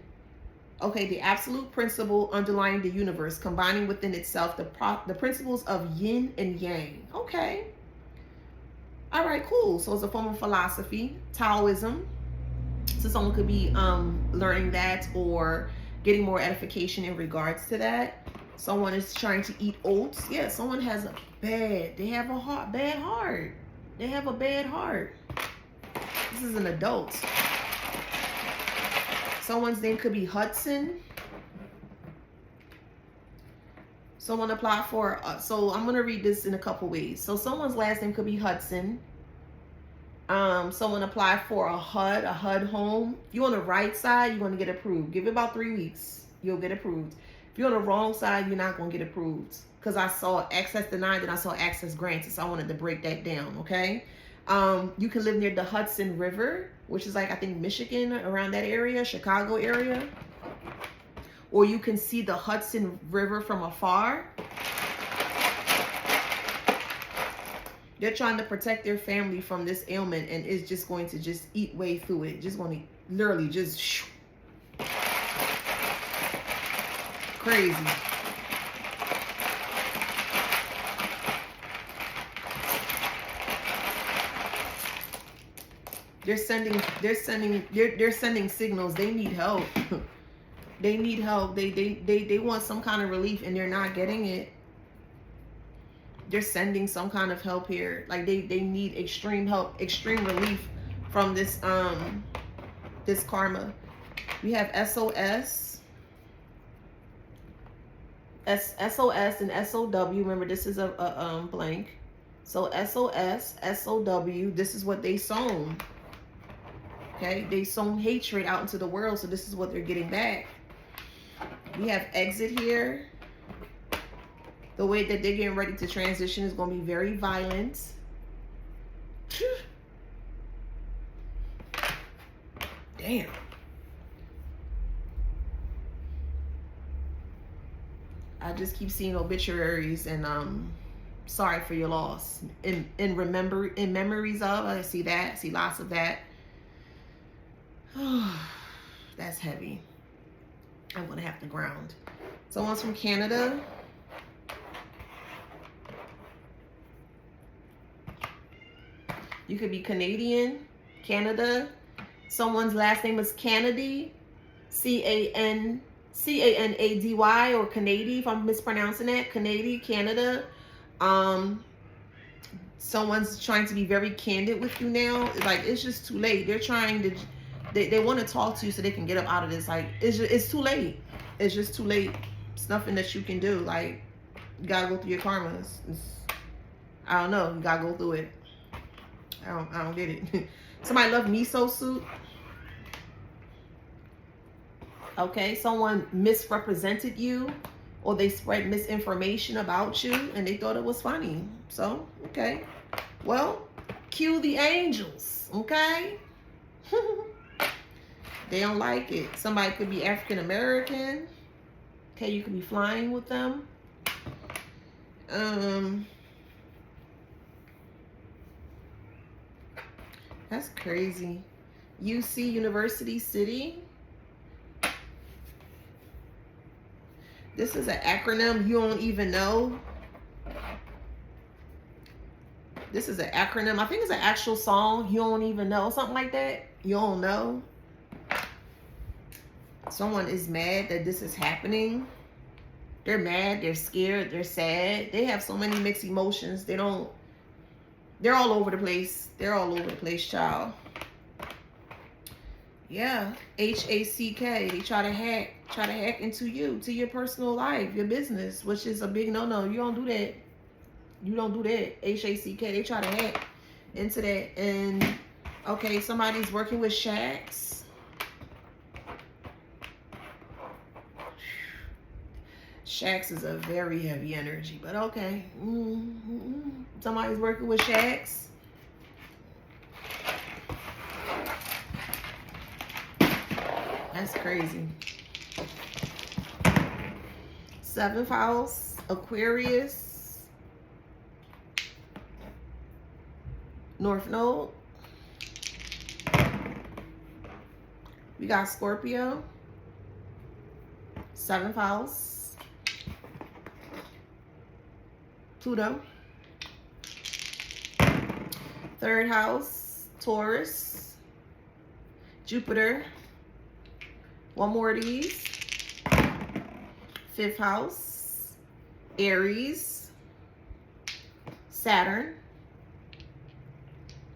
Okay, the absolute principle underlying the universe, combining within itself the principles of yin and yang. Okay. All right, cool. So it's a form of philosophy, Taoism. So someone could be learning that or getting more edification in regards to that. Someone is trying to eat oats. Yeah, someone has a bad heart. They have a bad heart. This is an adult. Someone's name could be Hudson. Someone applied for, so I'm going to read this in a couple ways. So someone's last name could be Hudson. Someone applied for a HUD home. If you're on the right side, you're going to get approved. Give it about 3 weeks. You'll get approved. If you're on the wrong side, you're not going to get approved. Because I saw access denied and I saw access granted. So I wanted to break that down, okay? You can live near the Hudson River, which is like, I think, Michigan, around that area, Chicago area. Or you can see the Hudson River from afar. They're trying to protect their family from this ailment, and it's just going to just eat way through it. Just going to literally just crazy. They're sending signals. They need help. They need help. They want some kind of relief and they're not getting it. They're sending some kind of help here. Like they need extreme help, extreme relief from this this karma. We have SOS. SOS and SOW. Remember, this is a blank. So SOS, SOW, this is what they sown. Okay, they sown hatred out into the world, so this is what they're getting back. We have exit here. The way that they're getting ready to transition is going to be very violent. Damn. I just keep seeing obituaries, and sorry for your loss. In memories of, I see that. I see lots of that. That's heavy. I'm gonna have to ground. Someone's from Canada. You could be Canadian, Canada. Someone's last name is Kennedy, Canady, or Canady, if I'm mispronouncing that. Canady, Canada. Someone's trying to be very candid with you now. Like, it's just too late. They're trying to, they want to talk to you so they can get up out of this. Like, it's too late. It's just too late. It's nothing that you can do. Like, you gotta go through your karmas. I don't know. You gotta go through it. I don't get it. Somebody love miso soup. Okay, someone misrepresented you, or they spread misinformation about you and they thought it was funny. So, okay. Well, cue the angels, okay? They don't like it. Somebody could be African American. Okay, you could be flying with them. That's crazy. UC, University City. This is an acronym you don't even know. This is an acronym. I think it's an actual song you don't even know. Something like that. You don't know. Someone is mad that this is happening. They're mad. They're scared. They're sad. They have so many mixed emotions. They're all over the place. They're all over the place, child. Yeah. HACK. They try to hack into you, to your personal life, your business, which is a big no-no. You don't do that. You don't do that. HACK. They try to hack into that. And okay, somebody's working with shacks. Shacks is a very heavy energy, but okay. Somebody's working with shacks. That's crazy. 7th house, Aquarius, North Node. We got Scorpio, 7th house, Pluto, 3rd house, Taurus, Jupiter. One more of these. 5th house, Aries, Saturn.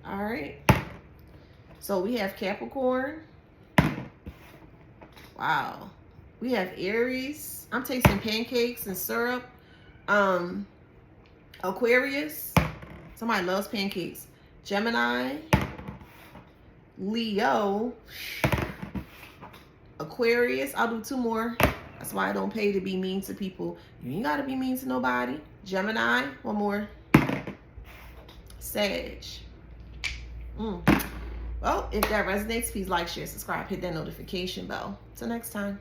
All right. So we have Capricorn. Wow. We have Aries. I'm tasting pancakes and syrup. Aquarius. Somebody loves pancakes. Gemini. Leo. Aquarius. I'll do 2 more. That's why I don't pay to be mean to people. You ain't got to be mean to nobody. Gemini. 1 more. Sag. Well, if that resonates, please like, share, subscribe, hit that notification bell. Till next time.